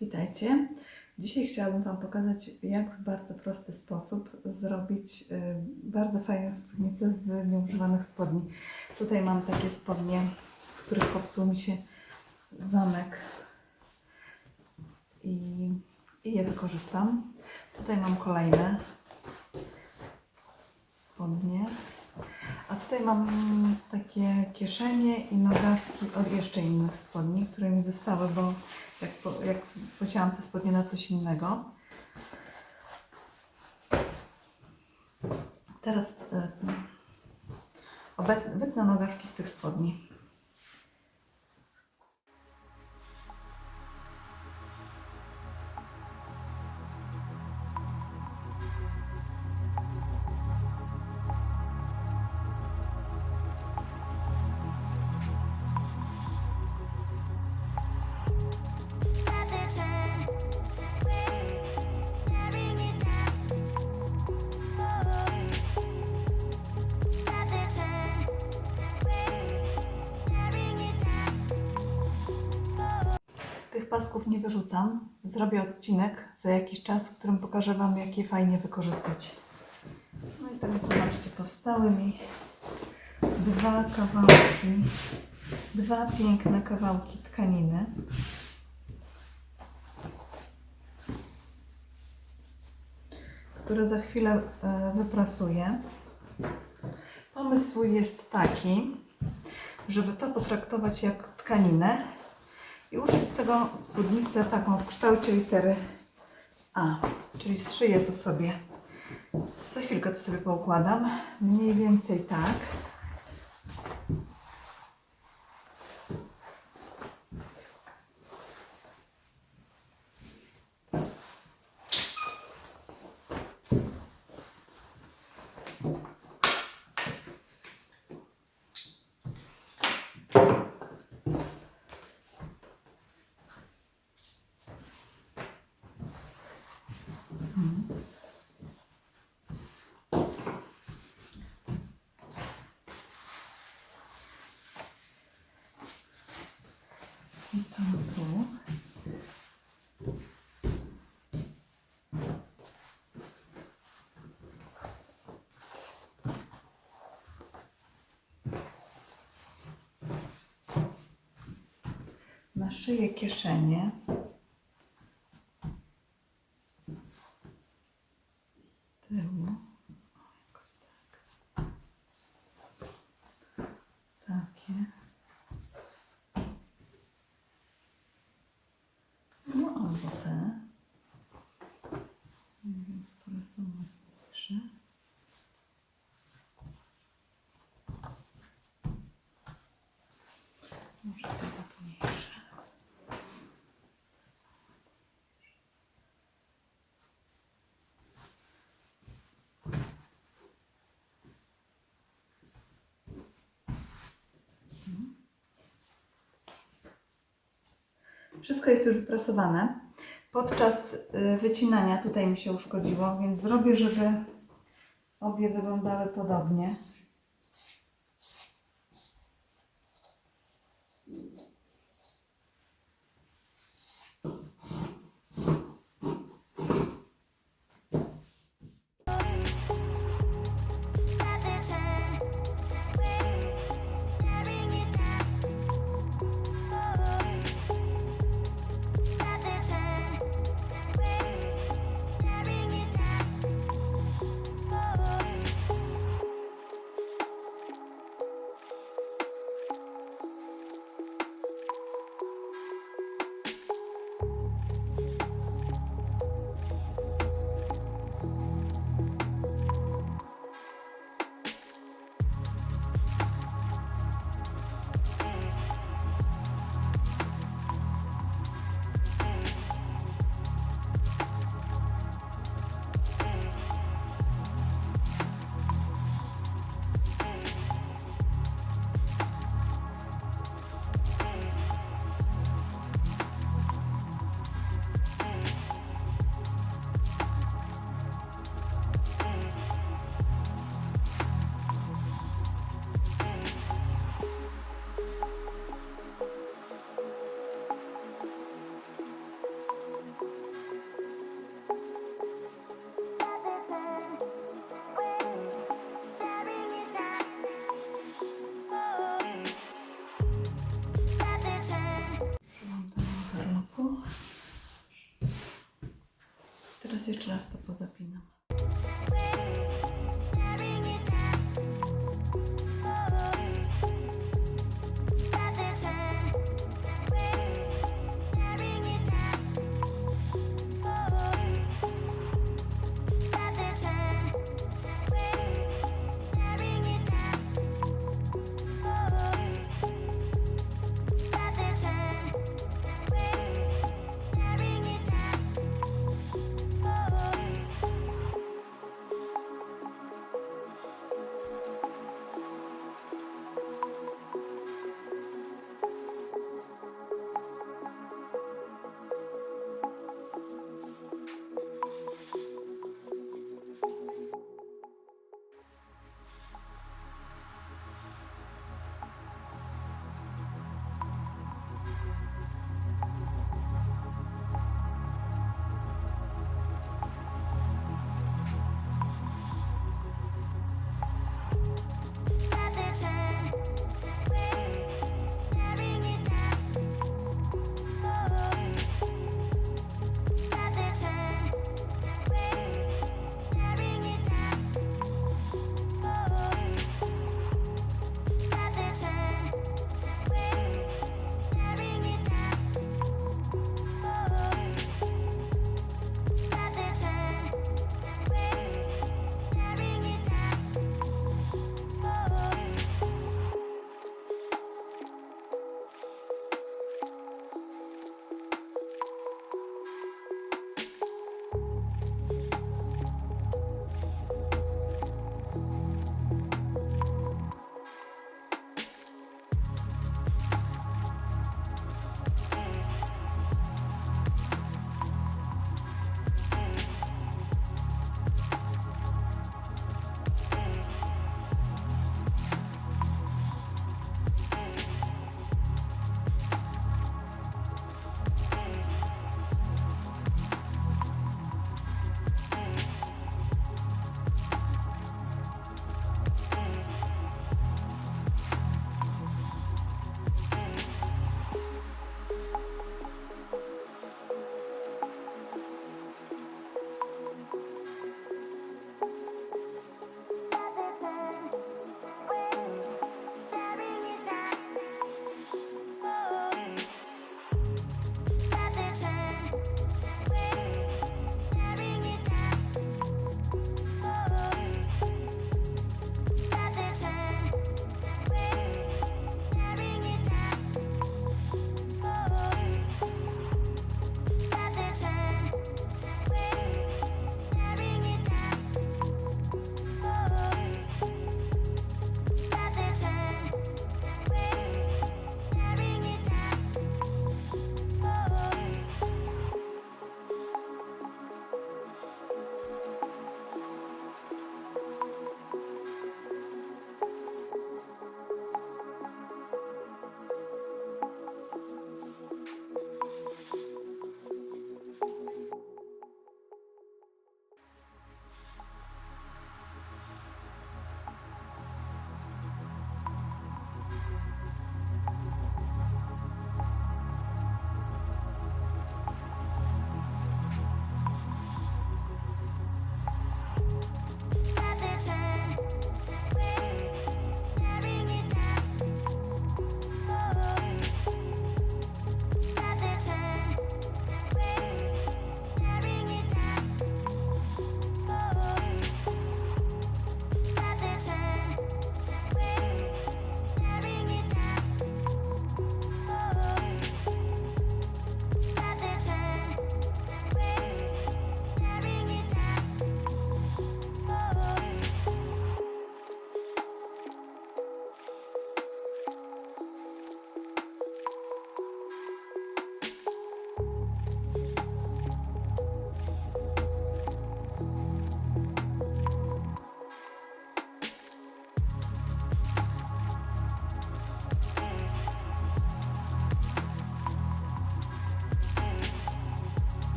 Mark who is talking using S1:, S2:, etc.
S1: Witajcie. Dzisiaj chciałabym Wam pokazać, jak w bardzo prosty sposób zrobić bardzo fajną spódnicę z nieużywanych spodni. Tutaj mam takie spodnie, w których popsuł mi się zamek i je wykorzystam. Tutaj mam kolejne spodnie, a tutaj mam takie kieszenie i nogawki od jeszcze innych spodni, które mi zostały, bo jak pocięłam te spodnie na coś innego. Teraz wytnę nogawki z tych spodni. Tych pasków nie wyrzucam. Zrobię odcinek za jakiś czas, w którym pokażę Wam, jak je fajnie wykorzystać. No i teraz zobaczcie, powstały mi dwa piękne kawałki tkaniny. Które za chwilę wyprasuję. Pomysł jest taki, żeby to potraktować jak tkaninę i uszyć z tego spódnicę taką w kształcie litery A, czyli zszyję to sobie. Za chwilkę to sobie poukładam. Mniej więcej tak. I to tu. Na szyję kieszenie. Tyłu. Jakoś tak. Takie. No albo te. Nie wiem, które są ładniejsze. Może te ładniejsze. Wszystko jest już wyprasowane. Podczas wycinania tutaj mi się uszkodziło, więc zrobię, żeby obie wyglądały podobnie. jeszcze raz to pozapinam.